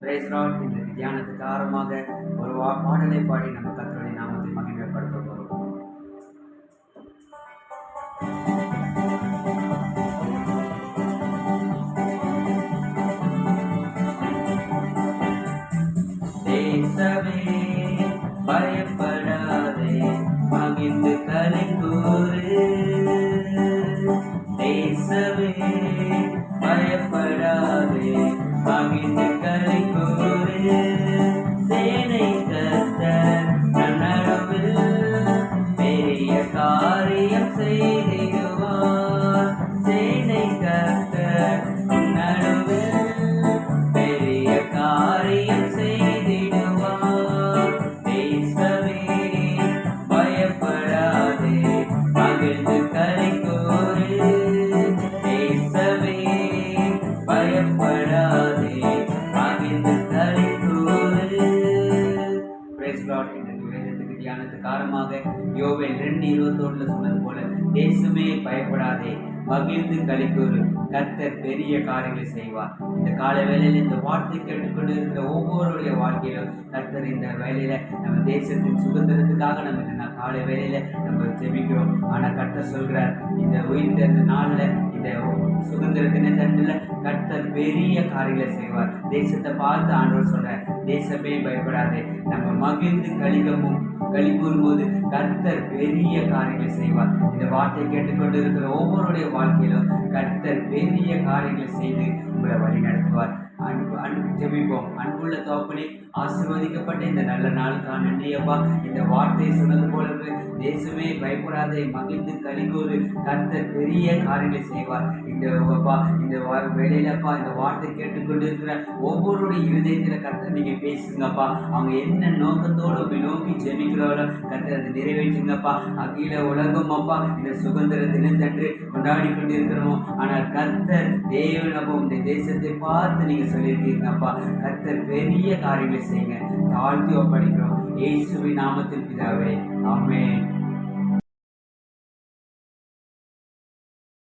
Price Lord. இன்றைக்கு தியானத்துக்கு ஆரம்பமாக ஒரு பாடலை பாடி நம்ம கர்த்தருடைய நாமத்தை மகிமைப்படுத்த போகிறோம். தேசமே பயப்படாதே, மகிழ்ந்து களி கூறு. தேசமே பயப்படாதே, மகிழ்ந்து களி கூறு. சேனை கர்த்தர் நடுவில் பெரிய காரியம் செய்திடுவார். சேனை கர்த்தர் நடுவில் பெரிய காரியம் செய்திடுவார். தேசமே பயப்படாதே, மகிழ்ந்து களி கூறு. தேசமே பயப்படாதே, மகிழ்ந்து களி கூறு. Praise Lord. இன்றைக்கு வேதத்துக்கு தியானத்துக்கு காரணமாக யோவேல் 2:21 சொன்னது போல, தேசமே பயப்படாதே, மகிழ்ந்து களி கூறு, கர்த்தர் பெரிய காரியங்களை செய்வார். இந்த காலை வேளையில இந்த வார்த்தை கேட்டுக்கொண்டு இருக்கிற ஒவ்வொருடைய வாழ்க்கையிலும் கர்த்தர் இந்த வேலையில நம்ம தேசத்தின் சுதந்திரத்துக்காக நம்ம இந்த காலை வேளையில நம்ம ஜெபிக்கிறோம். ஆனா கர்த்தர் சொல்கிறார், இந்த உயிர்த்த நாள்ல இந்த சுதந்திரத்தின தண்டுல கர்த்தர் பெரிய காரியங்களை செய்வார். தேசத்தை பார்த்து ஆண்டவர் சொல்றார், தேசமே பயப்படாதே, நம்ம மகிழ்ந்து களி கூறும்போது கர்த்தர் பெரிய காரியங்களை செய்வார். இந்த வார்த்தை கேட்டுக்கொண்டு இருக்கிற ஒவ்வொருடைய வாழ்க்கையிலும் கர்த்தர் பெரிய காரியங்களை செய்து உங்களை வழி நடத்துவார். ஜெபிப்போம். அன்புள்ள தகப்பனே, ஆசீர்வதிக்கப்பட்ட இந்த நல்ல நாளுக்காக நன்றி அப்பா. இந்த வார்த்தை சொன்னது போலவே தேசமே பயப்படாதே, மகிழ்ந்து களி கூறு, கர்த்தர் பெரிய காரியங்களை செய்வார். இந்த வேலையிலப்பா இந்த வார்த்தை கேட்டுக்கொண்டு இருக்கிற ஒவ்வொருடைய இருதயத்துல கர்த்தர் நீங்க பேசுங்கப்பா. அவங்க என்ன நோக்கத்தோடு உங்களை நோக்கி ஜெபிக்கிறாரோ கர்த்தர் அதை நிறைவேற்றுங்கப்பா. அகில உலகம் அப்பா இந்த சுதந்திர தினத்தன்று கொண்டாடி கொண்டிருக்கிறோமோ, ஆனால் கர்த்தர் தேவனப்போ இந்த தேசத்தை பார்த்து நீங்க சொல்லியிருக்கீங்கப்பா. கர்த்தர் பெரிய காரியங்களை செய்யுங்க, தாழ்த்தி ஒப்படைக்கிறோம். இயேசுவின் நாமத்தில் பிதாவே, ஆமென்.